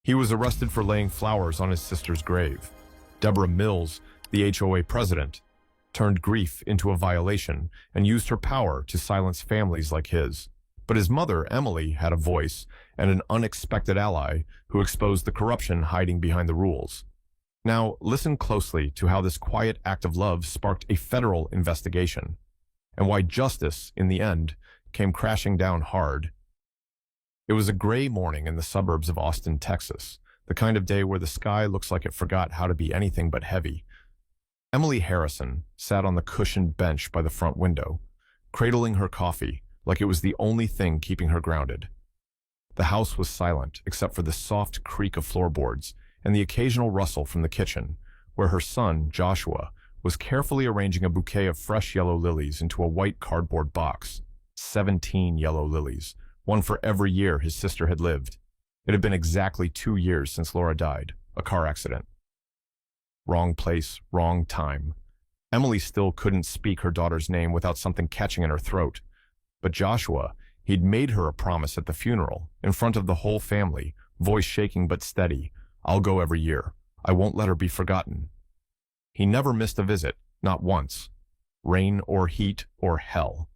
He was arrested for laying flowers on his sister's grave. Deborah Mills, the HOA president, turned grief into a violation and used her power to silence families like his. But his mother, Emily, had a voice and an unexpected ally who exposed the corruption hiding behind the rules. Now, listen closely to how this quiet act of love sparked a federal investigation, and why justice, in the end, came crashing down hard. It was a gray morning in the suburbs of Austin, Texas, the kind of day where the sky looks like it forgot how to be anything but heavy. Emily Harrison sat on the cushioned bench by the front window, cradling her coffee like it was the only thing keeping her grounded. The house was silent except for the soft creak of floorboards and the occasional rustle from the kitchen, where her son, Joshua, was carefully arranging a bouquet of fresh yellow lilies into a white cardboard box. 17 yellow lilies, one for every year his sister had lived. It had been exactly 2 years since Laura died, a car accident. Wrong place, wrong time. Emily still couldn't speak her daughter's name without something catching in her throat. But Joshua, he'd made her a promise at the funeral, in front of the whole family, voice shaking but steady. "I'll go every year. I won't let her be forgotten." He never missed a visit, not once. Rain or heat or hell.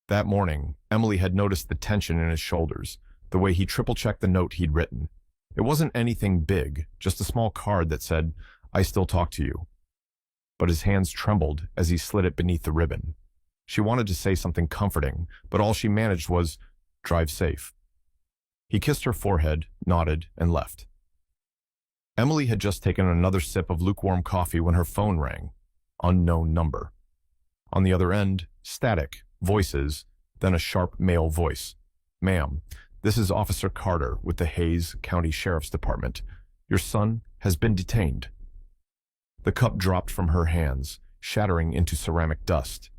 That morning, Emily had noticed the tension in his shoulders, the way he triple-checked the note he'd written. It wasn't anything big, just a small card that said, "I still talk to you." But his hands trembled as he slid it beneath the ribbon. She wanted to say something comforting, but all she managed was, "Drive safe." He kissed her forehead, nodded, and left. Emily had just taken another sip of lukewarm coffee when her phone rang. Unknown number. On the other end, static, voices, then a sharp male voice. "Ma'am, this is Officer Carter with the Hayes County Sheriff's Department. Your son has been detained." The cup dropped from her hands, shattering into ceramic dust.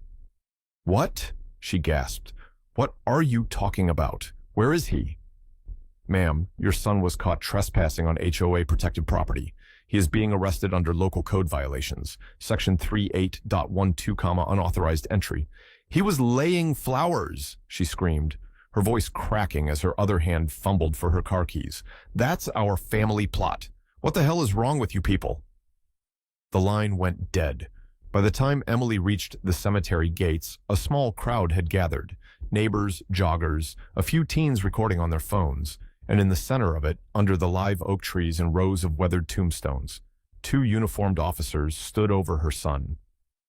"What?" she gasped. "What are you talking about? Where is he?" "Ma'am, your son was caught trespassing on HOA protected property. He is being arrested under local code violations, section 38.12, unauthorized entry." "He was laying flowers," she screamed, her voice cracking as her other hand fumbled for her car keys. "That's our family plot. What the hell is wrong with you people?" The line went dead. By the time Emily reached the cemetery gates, a small crowd had gathered. Neighbors, joggers, a few teens recording on their phones, and in the center of it, under the live oak trees and rows of weathered tombstones, 2 uniformed officers stood over her son.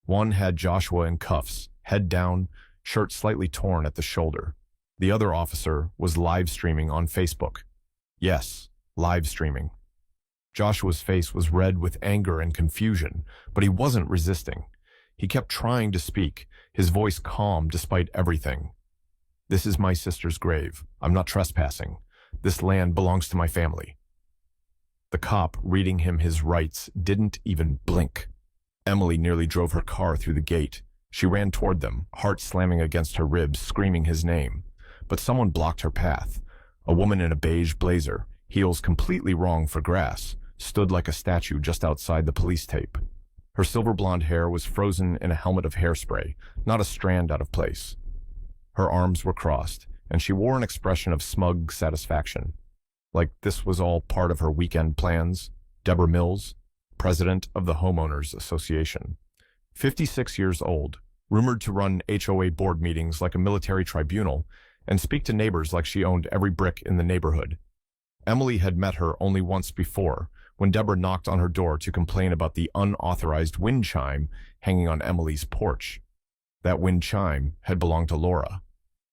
One had Joshua in cuffs, head down, shirt slightly torn at the shoulder. The other officer was live streaming on Facebook. Yes, live streaming. Joshua's face was red with anger and confusion, but he wasn't resisting. He kept trying to speak, his voice calm despite everything. "This is my sister's grave. I'm not trespassing. This land belongs to my family." The cop, reading him his rights, didn't even blink. Emily nearly drove her car through the gate. She ran toward them, heart slamming against her ribs, screaming his name. But someone blocked her path. A woman in a beige blazer, heels completely wrong for grass, stood like a statue just outside the police tape. Her silver blonde hair was frozen in a helmet of hairspray, not a strand out of place. Her arms were crossed, and she wore an expression of smug satisfaction. Like this was all part of her weekend plans. Deborah Mills, president of the Homeowners Association. 56 years old, rumored to run HOA board meetings like a military tribunal, and speak to neighbors like she owned every brick in the neighborhood. Emily had met her only once before, when Deborah knocked on her door to complain about the unauthorized wind chime hanging on Emily's porch. That wind chime had belonged to Laura.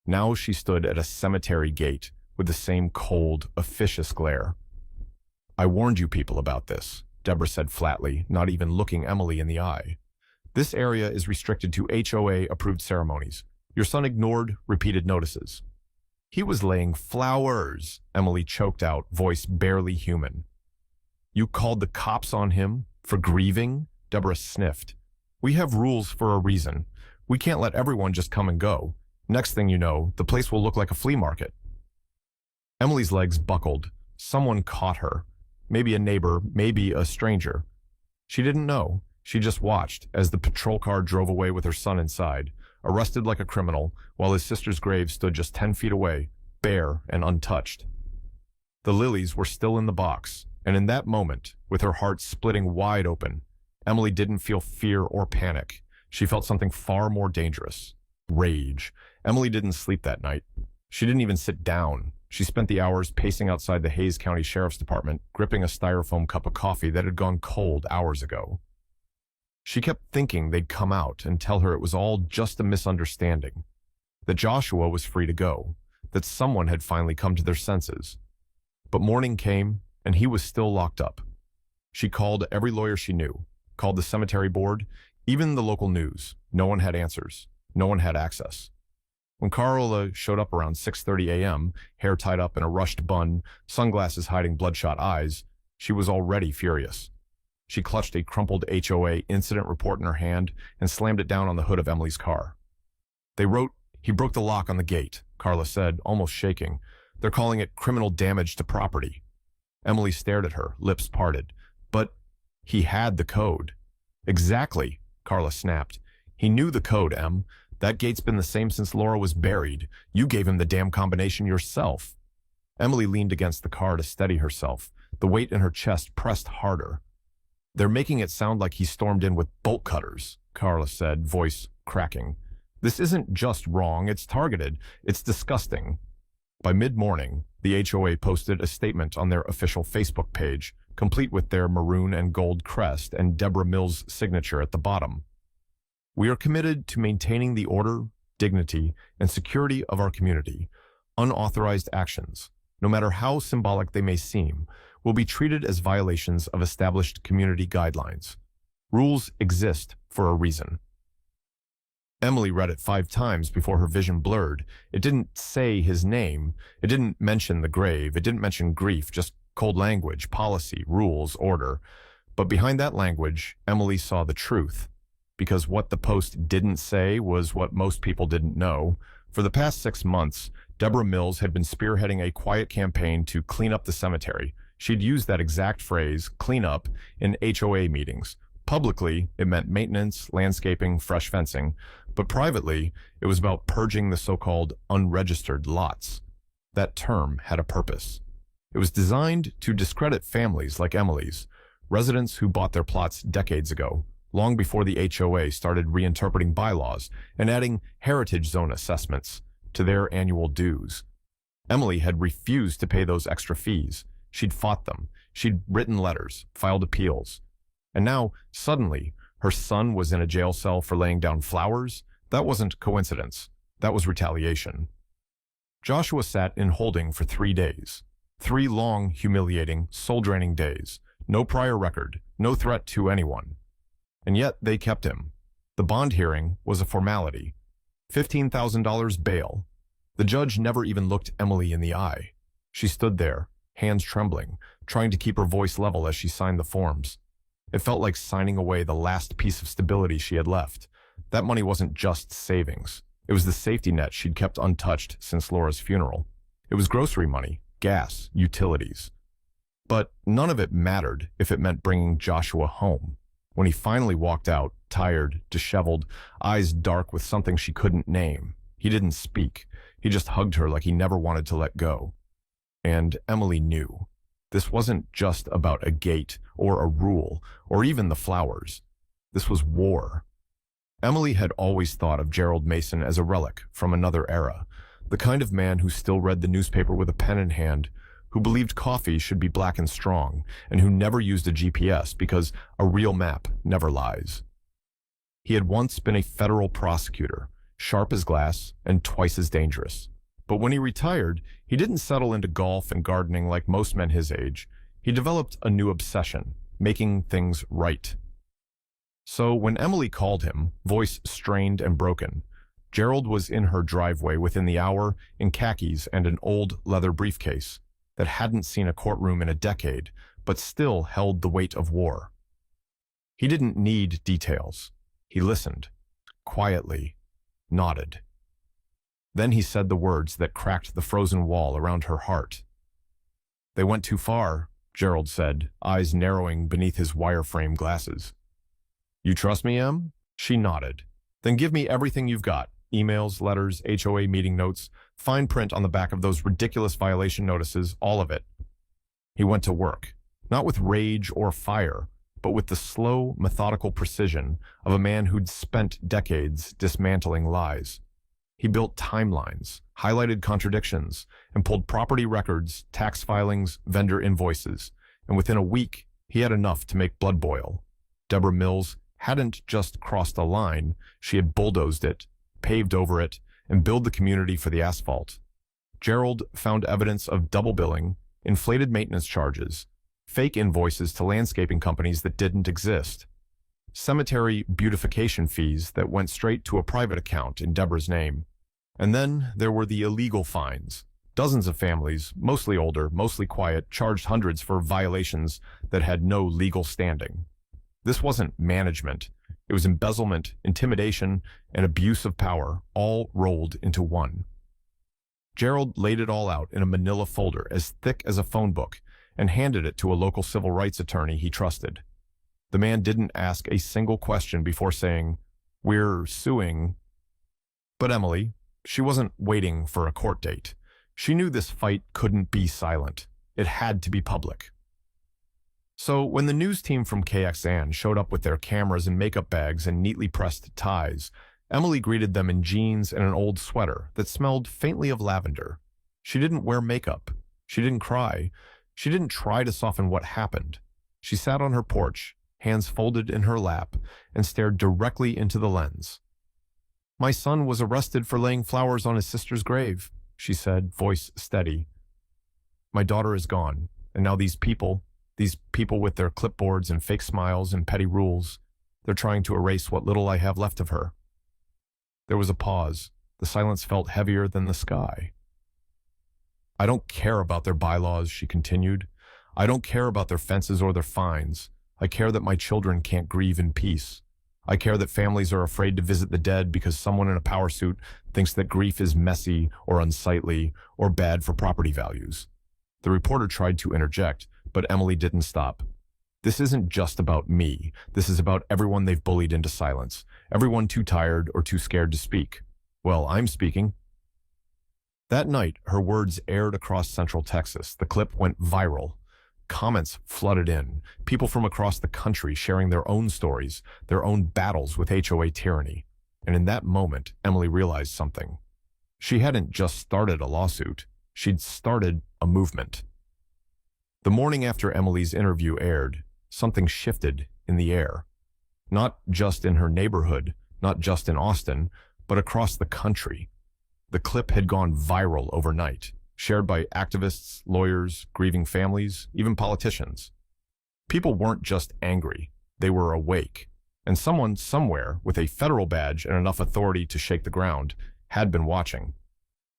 Now she stood at a cemetery gate with the same cold, officious glare. "I warned you people about this," Deborah said flatly, not even looking Emily in the eye. "This area is restricted to HOA-approved ceremonies. Your son ignored repeated notices." "He was laying flowers," Emily choked out, voice barely human. "You called the cops on him for grieving?" Deborah sniffed. "We have rules for a reason. We can't let everyone just come and go. Next thing you know, the place will look like a flea market." Emily's legs buckled. Someone caught her. Maybe a neighbor, maybe a stranger. She didn't know. She just watched as the patrol car drove away with her son inside, arrested like a criminal, while his sister's grave stood just 10 feet away, bare and untouched. The lilies were still in the box, and in that moment, with her heart splitting wide open, Emily didn't feel fear or panic. She felt something far more dangerous. Rage. Emily didn't sleep that night. She didn't even sit down. She spent the hours pacing outside the Hayes County Sheriff's Department, gripping a styrofoam cup of coffee that had gone cold hours ago. She kept thinking they'd come out and tell her it was all just a misunderstanding, that Joshua was free to go, that someone had finally come to their senses. But morning came, and he was still locked up. She called every lawyer she knew, called the cemetery board, even the local news. No one had answers. No one had access. When Carla showed up around 6:30 a.m., hair tied up in a rushed bun, sunglasses hiding bloodshot eyes, she was already furious. She clutched a crumpled HOA incident report in her hand and slammed it down on the hood of Emily's car. They wrote, "He broke the lock on the gate," Carla said, almost shaking. "They're calling it criminal damage to property." Emily stared at her, lips parted. "But he had the code." "Exactly," Carla snapped. "He knew the code, Em. That gate's been the same since Laura was buried. You gave him the damn combination yourself." Emily leaned against the car to steady herself. The weight in her chest pressed harder. "They're making it sound like he stormed in with bolt cutters," Carla said, voice cracking. "This isn't just wrong, it's targeted. It's disgusting." By mid-morning, the HOA posted a statement on their official Facebook page, complete with their maroon and gold crest and Deborah Mills' signature at the bottom. "We are committed to maintaining the order, dignity, and security of our community. Unauthorized actions, no matter how symbolic they may seem, will be treated as violations of established community guidelines. Rules exist for a reason." Emily read it 5 times before her vision blurred. It didn't say his name. It didn't mention the grave. It didn't mention grief, just cold language, policy, rules, order. But behind that language, Emily saw the truth. Because what the post didn't say was what most people didn't know. For the past 6 months, Deborah Mills had been spearheading a quiet campaign to clean up the cemetery. She'd used that exact phrase, clean up, in HOA meetings. Publicly, it meant maintenance, landscaping, fresh fencing. But privately, it was about purging the so-called unregistered lots. That term had a purpose. It was designed to discredit families like Emily's, residents who bought their plots decades ago, long before the HOA started reinterpreting bylaws and adding heritage zone assessments to their annual dues. Emily had refused to pay those extra fees. She'd fought them. She'd written letters, filed appeals. And now, suddenly, her son was in a jail cell for laying down flowers. That wasn't coincidence. That was retaliation. Joshua sat in holding for 3 days. 3 long, humiliating, soul-draining days. No prior record, no threat to anyone. And yet they kept him. The bond hearing was a formality. $15,000 bail. The judge never even looked Emily in the eye. She stood there, hands trembling, trying to keep her voice level as she signed the forms. It felt like signing away the last piece of stability she had left. That money wasn't just savings. It was the safety net she'd kept untouched since Laura's funeral. It was grocery money, gas, utilities. But none of it mattered if it meant bringing Joshua home. When he finally walked out, tired, disheveled, eyes dark with something she couldn't name, he didn't speak. He just hugged her like he never wanted to let go. And Emily knew. This wasn't just about a gate or a rule or even the flowers. This was war. Emily had always thought of Gerald Mason as a relic from another era, the kind of man who still read the newspaper with a pen in hand, who believed coffee should be black and strong, and who never used a GPS because a real map never lies. He had once been a federal prosecutor, sharp as glass and twice as dangerous. But when he retired, he didn't settle into golf and gardening like most men his age. He developed a new obsession, making things right. So when Emily called him, voice strained and broken, Gerald was in her driveway within the hour in khakis and an old leather briefcase that hadn't seen a courtroom in a decade, but still held the weight of war. He didn't need details. He listened, quietly, nodded. Then he said the words that cracked the frozen wall around her heart. "They went too far," Gerald said, eyes narrowing beneath his wireframe glasses. "You trust me, Em?" She nodded. "Then give me everything you've got. Emails, letters, HOA meeting notes, fine print on the back of those ridiculous violation notices, all of it." He went to work, not with rage or fire, but with the slow, methodical precision of a man who'd spent decades dismantling lies. He built timelines, highlighted contradictions, and pulled property records, tax filings, vendor invoices, and within a week, he had enough to make blood boil. Deborah Mills hadn't just crossed a line, she had bulldozed it, paved over it, and billed the community for the asphalt. Gerald found evidence of double billing, inflated maintenance charges, fake invoices to landscaping companies that didn't exist, cemetery beautification fees that went straight to a private account in Deborah's name. And then there were the illegal fines. Dozens of families, mostly older, mostly quiet, charged hundreds for violations that had no legal standing. This wasn't management. It was embezzlement, intimidation, and abuse of power, all rolled into one. Gerald laid it all out in a manila folder as thick as a phone book and handed it to a local civil rights attorney he trusted. The man didn't ask a single question before saying, "We're suing." But Emily, she wasn't waiting for a court date. She knew this fight couldn't be silent. It had to be public. So when the news team from KXAN showed up with their cameras and makeup bags and neatly pressed ties, Emily greeted them in jeans and an old sweater that smelled faintly of lavender. She didn't wear makeup. She didn't cry. She didn't try to soften what happened. She sat on her porch, hands folded in her lap, and stared directly into the lens. "My son was arrested for laying flowers on his sister's grave," she said, voice steady. "My daughter is gone, and now these people with their clipboards and fake smiles and petty rules, they're trying to erase what little I have left of her." There was a pause. The silence felt heavier than the sky. "I don't care about their bylaws," she continued. "I don't care about their fences or their fines. I care that my children can't grieve in peace. I care that families are afraid to visit the dead because someone in a power suit thinks that grief is messy or unsightly or bad for property values." The reporter tried to interject, but Emily didn't stop. "This isn't just about me. This is about everyone they've bullied into silence. Everyone too tired or too scared to speak. Well, I'm speaking." That night, her words aired across Central Texas. The clip went viral. Comments flooded in, people from across the country sharing their own stories, their own battles with HOA tyranny. And in that moment, Emily realized something. She hadn't just started a lawsuit. She'd started a movement. The morning after Emily's interview aired, something shifted in the air. Not just in her neighborhood, not just in Austin, but across the country. The clip had gone viral overnight, shared by activists, lawyers, grieving families, even politicians. People weren't just angry, they were awake. And someone somewhere with a federal badge and enough authority to shake the ground had been watching.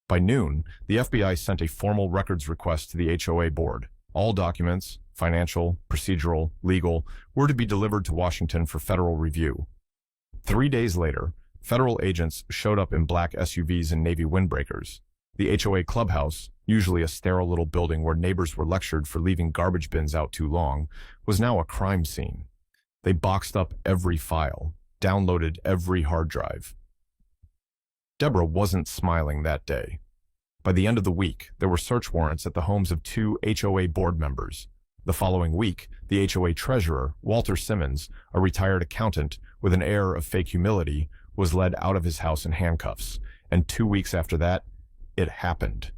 By noon, the FBI sent a formal records request to the HOA board. All documents, financial, procedural, legal, were to be delivered to Washington for federal review. 3 days later, federal agents showed up in black SUVs and Navy windbreakers. The HOA clubhouse, usually a sterile little building where neighbors were lectured for leaving garbage bins out too long, was now a crime scene. They boxed up every file, downloaded every hard drive. Deborah wasn't smiling that day. By the end of the week, there were search warrants at the homes of 2 HOA board members. The following week, the HOA treasurer, Walter Simmons, a retired accountant with an air of fake humility, was led out of his house in handcuffs. And 2 weeks after that, it happened.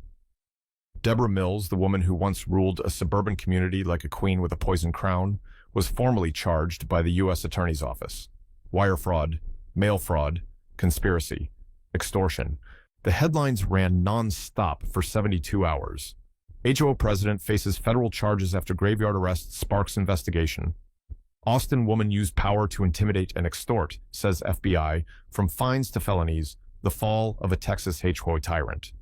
Deborah Mills, the woman who once ruled a suburban community like a queen with a poisoned crown, was formally charged by the U.S. Attorney's Office. Wire fraud, mail fraud, conspiracy, extortion. The headlines ran non-stop for 72 hours. HOA president faces federal charges after graveyard arrest sparks investigation. Austin woman used power to intimidate and extort, says FBI, from fines to felonies, the fall of a Texas HOA tyrant.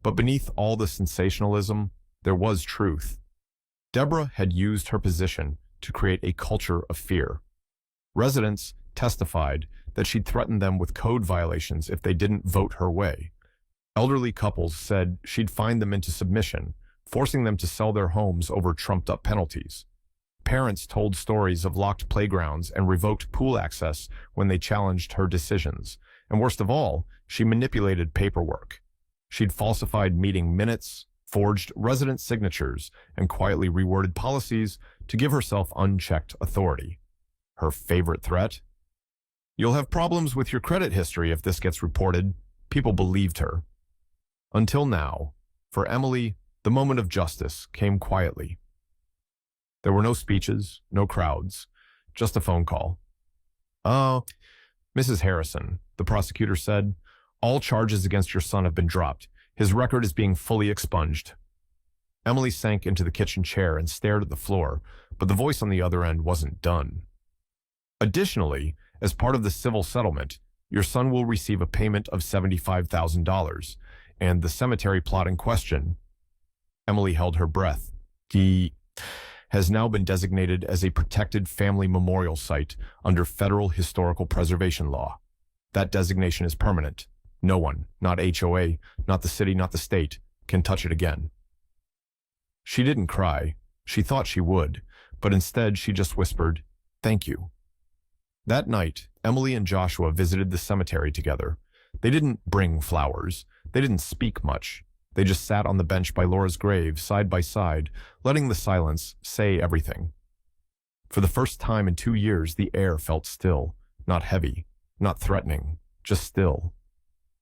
But beneath all the sensationalism, there was truth. Deborah had used her position to create a culture of fear. Residents testified that she'd threatened them with code violations if they didn't vote her way. Elderly couples said she'd find them into submission, forcing them to sell their homes over trumped-up penalties. Parents told stories of locked playgrounds and revoked pool access when they challenged her decisions. And worst of all, she manipulated paperwork. She'd falsified meeting minutes, forged resident signatures, and quietly reworded policies to give herself unchecked authority. Her favorite threat? You'll have problems with your credit history if this gets reported. People believed her. Until now, for Emily, the moment of justice came quietly. There were no speeches, no crowds, just a phone call. "Oh, Mrs. Harrison," the prosecutor said, "all charges against your son have been dropped. His record is being fully expunged." Emily sank into the kitchen chair and stared at the floor, but the voice on the other end wasn't done. "Additionally, as part of the civil settlement, your son will receive a payment of $75,000, and the cemetery plot in question," Emily held her breath, "he has now been designated as a protected family memorial site under federal historical preservation law. That designation is permanent. No one, not HOA, not the city, not the state, can touch it again." She didn't cry. She thought she would, but instead she just whispered, "Thank you." That night, Emily and Joshua visited the cemetery together. They didn't bring flowers. They didn't speak much. They just sat on the bench by Laura's grave, side by side, letting the silence say everything. For the first time in 2 years, the air felt still, not heavy, not threatening, just still.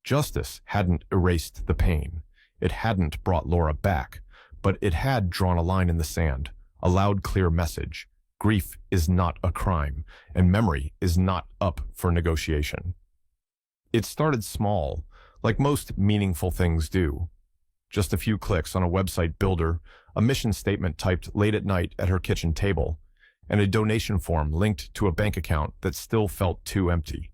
Justice hadn't erased the pain. It hadn't brought Laura back, but it had drawn a line in the sand, a loud, clear message. Grief is not a crime, and memory is not up for negotiation. It started small, like most meaningful things do. Just a few clicks on a website builder, a mission statement typed late at night at her kitchen table, and a donation form linked to a bank account that still felt too empty.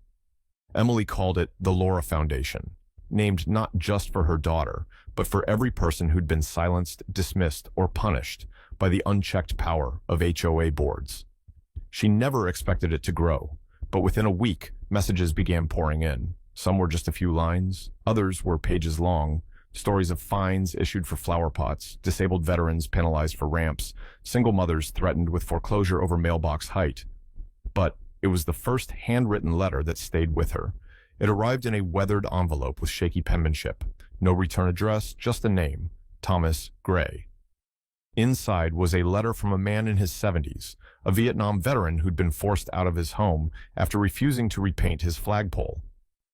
Emily called it the Laura Foundation, named not just for her daughter, but for every person who'd been silenced, dismissed, or punished by the unchecked power of HOA boards. She never expected it to grow, but within a week, messages began pouring in. Some were just a few lines, others were pages long. Stories of fines issued for flower pots, disabled veterans penalized for ramps, single mothers threatened with foreclosure over mailbox height. But it was the first handwritten letter that stayed with her. It arrived in a weathered envelope with shaky penmanship. No return address, just a name, Thomas Gray. Inside was a letter from a man in his 70s, a Vietnam veteran who'd been forced out of his home after refusing to repaint his flagpole.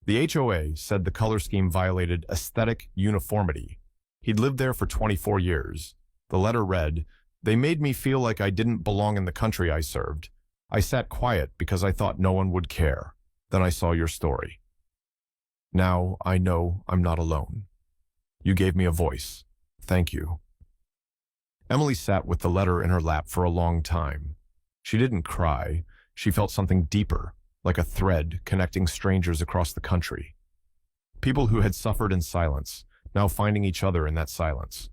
The HOA said the color scheme violated aesthetic uniformity. He'd lived there for 24 years. The letter read, "They made me feel like I didn't belong in the country I served. I sat quiet because I thought no one would care. Then I saw your story. Now I know I'm not alone. You gave me a voice. Thank you." Emily sat with the letter in her lap for a long time. She didn't cry. She felt something deeper, like a thread connecting strangers across the country. People who had suffered in silence, now finding each other in that silence.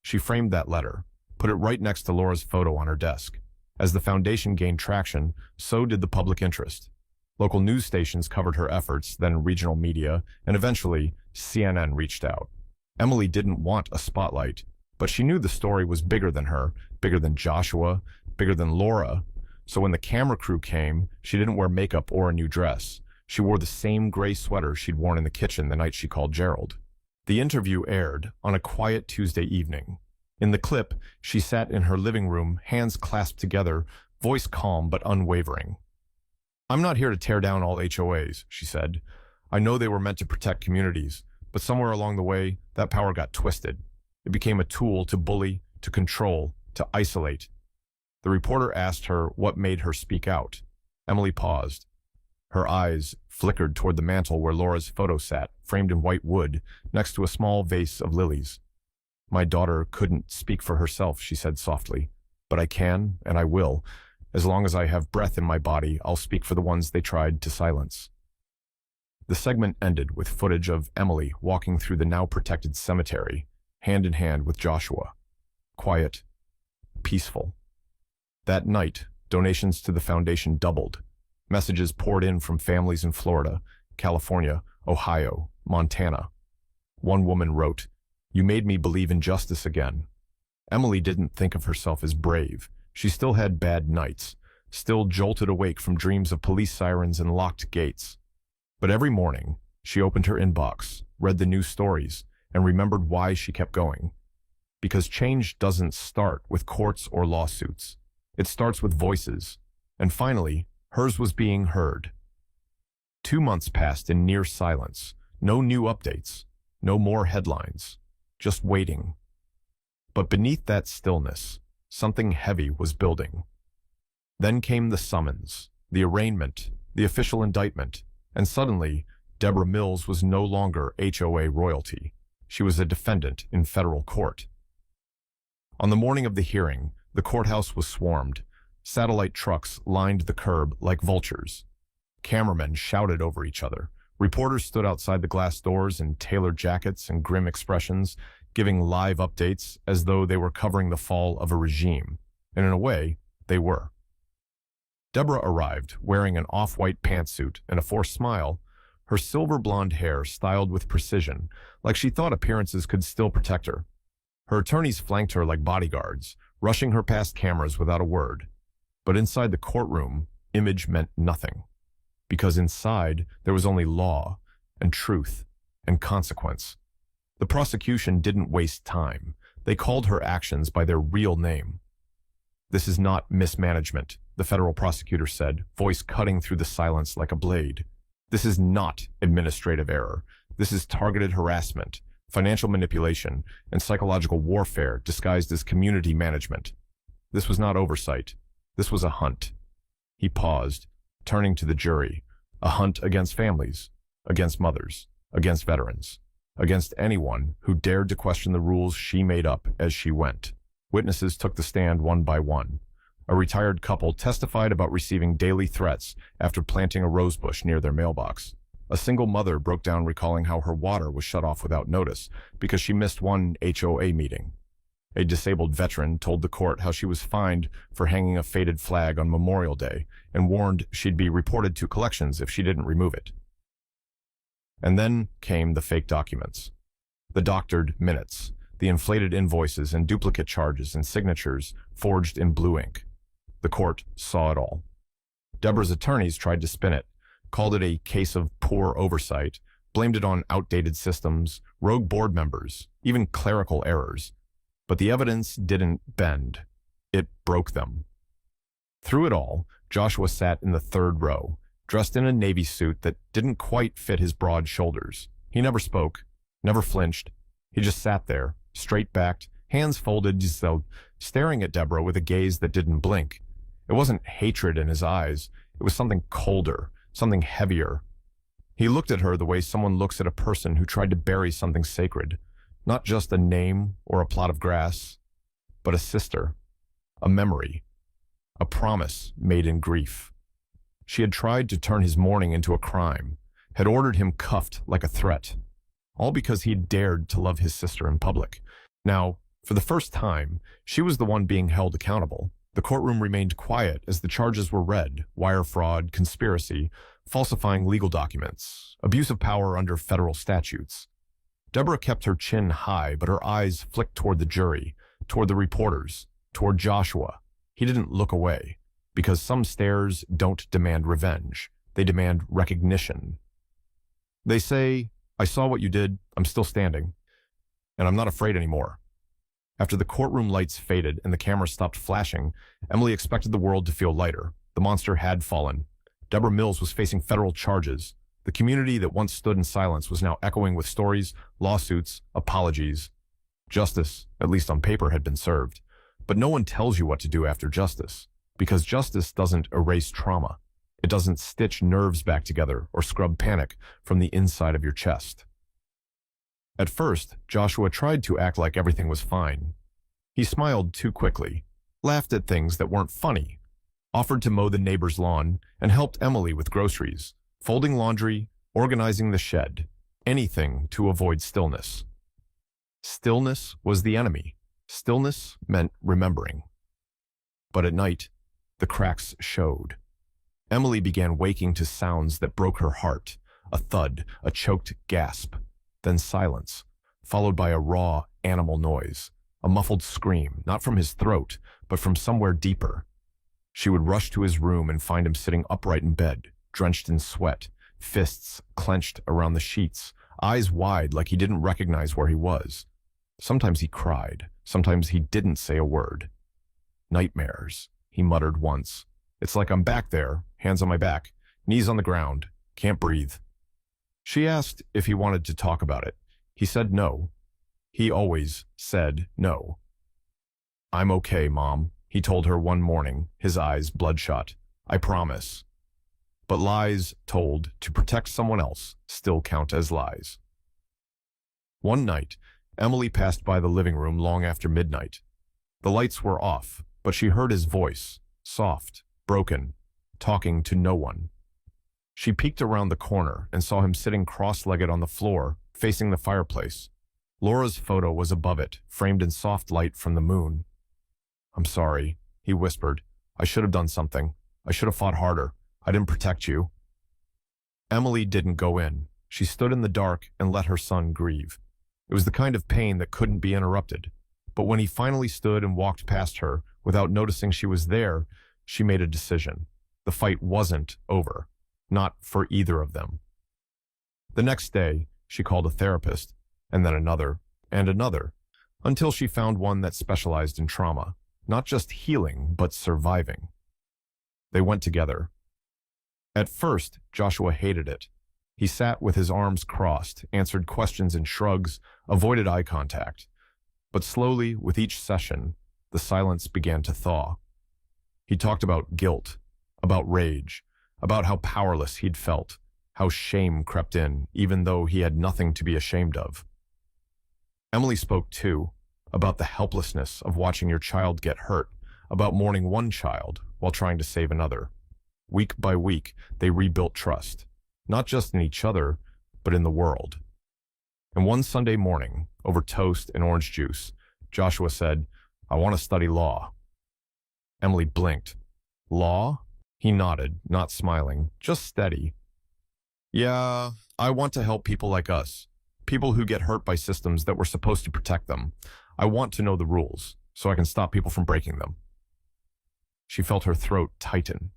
She framed that letter, put it right next to Laura's photo on her desk. As the foundation gained traction, so did the public interest. Local news stations covered her efforts, then regional media, and eventually CNN reached out. Emily didn't want a spotlight, but she knew the story was bigger than her, bigger than Joshua, bigger than Laura. So when the camera crew came, she didn't wear makeup or a new dress. She wore the same gray sweater she'd worn in the kitchen the night she called Gerald. The interview aired on a quiet Tuesday evening. In the clip, she sat in her living room, hands clasped together, voice calm but unwavering. "I'm not here to tear down all HOAs," she said. "I know they were meant to protect communities, but somewhere along the way, that power got twisted. It became a tool to bully, to control, to isolate." The reporter asked her what made her speak out. Emily paused. Her eyes flickered toward the mantel where Laura's photo sat, framed in white wood, next to a small vase of lilies. "My daughter couldn't speak for herself," she said softly. "But I can, and I will. As long as I have breath in my body, I'll speak for the ones they tried to silence." The segment ended with footage of Emily walking through the now protected cemetery, hand in hand with Joshua. Quiet, peaceful. That night, donations to the foundation doubled. Messages poured in from families in Florida, California, Ohio, Montana. One woman wrote, "You made me believe in justice again." Emily didn't think of herself as brave. She still had bad nights, still jolted awake from dreams of police sirens and locked gates. But every morning, she opened her inbox, read the news stories, and remembered why she kept going. Because change doesn't start with courts or lawsuits. It starts with voices. And finally, hers was being heard. 2 months passed in near silence. No new updates. No more headlines. Just waiting. But beneath that stillness, something heavy was building. Then came the summons, the arraignment, the official indictment, and suddenly, Deborah Mills was no longer HOA royalty. She was a defendant in federal court. On the morning of the hearing, the courthouse was swarmed. Satellite trucks lined the curb like vultures. Cameramen shouted over each other. Reporters stood outside the glass doors in tailored jackets and grim expressions, giving live updates as though they were covering the fall of a regime. And in a way, they were. Deborah arrived, wearing an off-white pantsuit and a forced smile, her silver blonde hair styled with precision, like she thought appearances could still protect her. Her attorneys flanked her like bodyguards, rushing her past cameras without a word. But inside the courtroom, image meant nothing. Because inside, there was only law, and truth, and consequence. The prosecution didn't waste time. They called her actions by their real name. "This is not mismanagement," the federal prosecutor said, voice cutting through the silence like a blade. "This is not administrative error. This is targeted harassment, financial manipulation, and psychological warfare disguised as community management. This was not oversight. This was a hunt." He paused, turning to the jury. A hunt against families, against mothers, against veterans, against anyone who dared to question the rules she made up as she went. Witnesses took the stand one by one. A retired couple testified about receiving daily threats after planting a rosebush near their mailbox. A single mother broke down recalling how her water was shut off without notice because she missed one HOA meeting. A disabled veteran told the court how she was fined for hanging a faded flag on Memorial Day and warned she'd be reported to collections if she didn't remove it. And then came the fake documents. The doctored minutes, the inflated invoices and duplicate charges and signatures forged in blue ink. The court saw it all. Deborah's attorneys tried to spin it, called it a case of poor oversight, blamed it on outdated systems, rogue board members, even clerical errors. But the evidence didn't bend. It broke them. Through it all, Joshua sat in the third row, dressed in a navy suit that didn't quite fit his broad shoulders. He never spoke, never flinched. He just sat there, straight-backed, hands folded as though staring at Deborah with a gaze that didn't blink. It wasn't hatred in his eyes. It was something colder, something heavier. He looked at her the way someone looks at a person who tried to bury something sacred. Not just a name or a plot of grass, but a sister, a memory, a promise made in grief. She had tried to turn his mourning into a crime, had ordered him cuffed like a threat, all because he'd dared to love his sister in public. Now, for the first time, she was the one being held accountable. The courtroom remained quiet as the charges were read: wire fraud, conspiracy, falsifying legal documents, abuse of power under federal statutes. Deborah kept her chin high, but her eyes flicked toward the jury, toward the reporters, toward Joshua. He didn't look away, because some stares don't demand revenge. They demand recognition. They say, "I saw what you did, I'm still standing, and I'm not afraid anymore." After the courtroom lights faded and the camera stopped flashing, Emily expected the world to feel lighter. The monster had fallen. Deborah Mills was facing federal charges. The community that once stood in silence was now echoing with stories, lawsuits, apologies. Justice, at least on paper, had been served. But no one tells you what to do after justice, because justice doesn't erase trauma. It doesn't stitch nerves back together or scrub panic from the inside of your chest. At first, Joshua tried to act like everything was fine. He smiled too quickly, laughed at things that weren't funny, offered to mow the neighbor's lawn, and helped Emily with groceries, folding laundry, organizing the shed, anything to avoid stillness. Stillness was the enemy. Stillness meant remembering. But at night, the cracks showed. Emily began waking to sounds that broke her heart, a thud, a choked gasp, then silence, followed by a raw animal noise, a muffled scream, not from his throat, but from somewhere deeper. She would rush to his room and find him sitting upright in bed, drenched in sweat, fists clenched around the sheets, eyes wide like he didn't recognize where he was. Sometimes he cried. Sometimes he didn't say a word. Nightmares, he muttered once. It's like I'm back there, hands on my back, knees on the ground, can't breathe. She asked if he wanted to talk about it. He said no. He always said no. I'm okay, Mom, he told her one morning, his eyes bloodshot. I promise. But lies told to protect someone else still count as lies. One night, Emily passed by the living room long after midnight. The lights were off, but she heard his voice, soft, broken, talking to no one. She peeked around the corner and saw him sitting cross-legged on the floor, facing the fireplace. Laura's photo was above it, framed in soft light from the moon. I'm sorry, he whispered. I should have done something. I should have fought harder. I didn't protect you. Emily didn't go in. She stood in the dark and let her son grieve. It was the kind of pain that couldn't be interrupted. But when he finally stood and walked past her, without noticing she was there, she made a decision. The fight wasn't over. Not for either of them. The next day, she called a therapist, and then another, and another, until she found one that specialized in trauma, not just healing, but surviving. They went together. At first, Joshua hated it. He sat with his arms crossed, answered questions in shrugs, avoided eye contact. But slowly, with each session, the silence began to thaw. He talked about guilt, about rage, about how powerless he'd felt, how shame crept in, even though he had nothing to be ashamed of. Emily spoke too, about the helplessness of watching your child get hurt, about mourning one child while trying to save another. Week by week, they rebuilt trust, not just in each other, but in the world. And one Sunday morning, over toast and orange juice, Joshua said, I want to study law. Emily blinked. Law? He nodded, not smiling, just steady. Yeah, I want to help people like us, people who get hurt by systems that were supposed to protect them. I want to know the rules, so I can stop people from breaking them. She felt her throat tighten.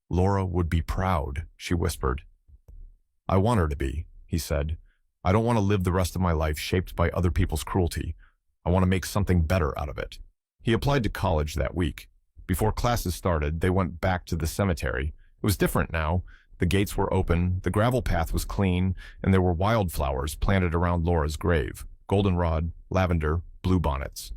Laura would be proud, she whispered. I want her to be, he said. I don't want to live the rest of my life shaped by other people's cruelty. I want to make something better out of it. He applied to college that week. Before classes started, they went back to the cemetery. It was different now. The gates were open, the gravel path was clean, and there were wildflowers planted around Laura's grave. Goldenrod, lavender, bluebonnets.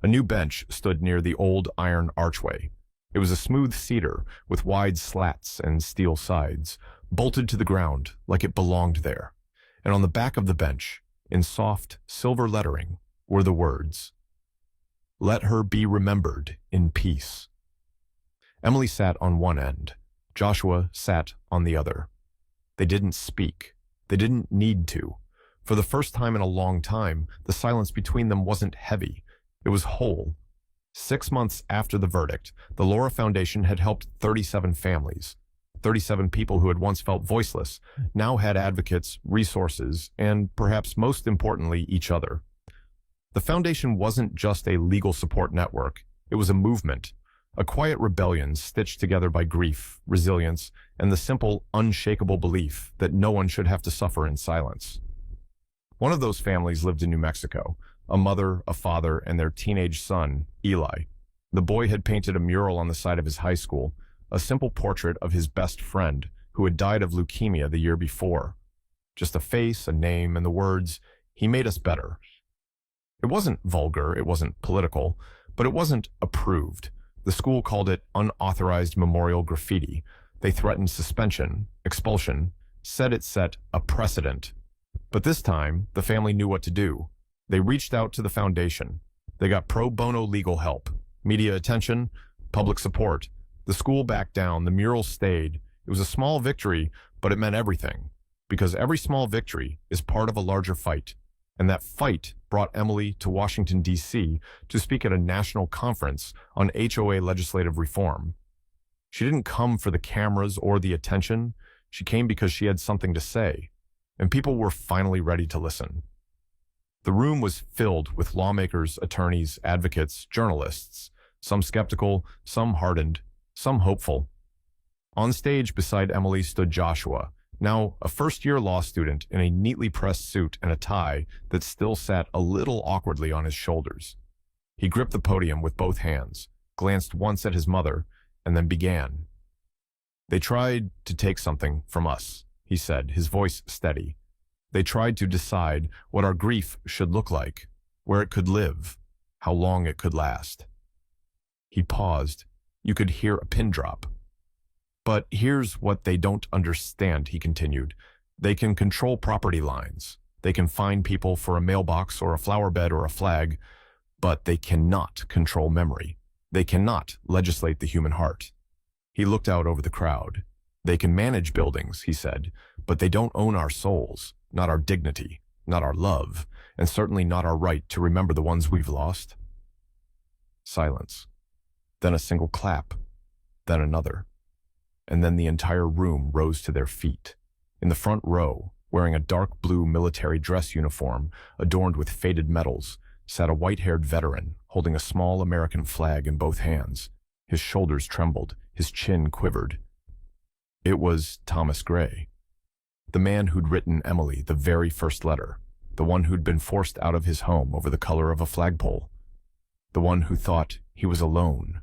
A new bench stood near the old iron archway. It was a smooth cedar with wide slats and steel sides, bolted to the ground like it belonged there. And on the back of the bench, in soft silver lettering, were the words, Let her be remembered in peace. Emily sat on one end. Joshua sat on the other. They didn't speak. They didn't need to. For the first time in a long time, the silence between them wasn't heavy. It was whole. 6 months after the verdict, the Laura Foundation had helped 37 families. 37 people who had once felt voiceless now had advocates, resources, and perhaps most importantly, each other. The foundation wasn't just a legal support network. It was a movement, a quiet rebellion stitched together by grief, resilience, and the simple, unshakable belief that no one should have to suffer in silence. One of those families lived in New Mexico, a mother, a father, and their teenage son, Eli. The boy had painted a mural on the side of his high school, a simple portrait of his best friend who had died of leukemia the year before. Just a face, a name, and the words, "He made us better." It wasn't vulgar, it wasn't political, but it wasn't approved. The school called it unauthorized memorial graffiti. They threatened suspension, expulsion, said it set a precedent. But this time, the family knew what to do. They reached out to the foundation. They got pro bono legal help, media attention, public support. The school backed down, the mural stayed. It was a small victory, but it meant everything. Because every small victory is part of a larger fight. And that fight brought Emily to Washington, D.C. to speak at a national conference on HOA legislative reform. She didn't come for the cameras or the attention. She came because she had something to say, and people were finally ready to listen. The room was filled with lawmakers, attorneys, advocates, journalists, some skeptical, some hardened, some hopeful. On stage beside Emily stood Joshua, now a first-year law student in a neatly pressed suit and a tie that still sat a little awkwardly on his shoulders. He gripped the podium with both hands, glanced once at his mother, and then began. "They tried to take something from us," he said, his voice steady. "They tried to decide what our grief should look like, where it could live, how long it could last." He paused. You could hear a pin drop. "But here's what they don't understand," he continued. "They can control property lines. They can fine people for a mailbox or a flower bed or a flag, but they cannot control memory. They cannot legislate the human heart." He looked out over the crowd. "They can manage buildings," he said, "but they don't own our souls, not our dignity, not our love, and certainly not our right to remember the ones we've lost." Silence. Then a single clap. Then another. And then the entire room rose to their feet. In the front row, wearing a dark blue military dress uniform adorned with faded medals, sat a white-haired veteran holding a small American flag in both hands. His shoulders trembled, his chin quivered. It was Thomas Gray, the man who'd written Emily the very first letter, the one who'd been forced out of his home over the color of a flagpole, the one who thought he was alone.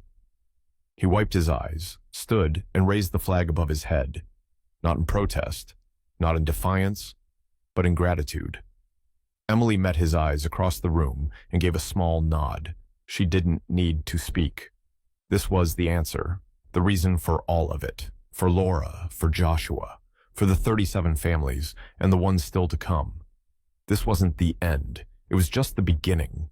He wiped his eyes, stood, and raised the flag above his head, not in protest, not in defiance, but in gratitude. Emily met his eyes across the room and gave a small nod. She didn't need to speak. This was the answer, the reason for all of it, for Laura, for Joshua, for the 37 families, and the ones still to come. This wasn't the end. It was just the beginning.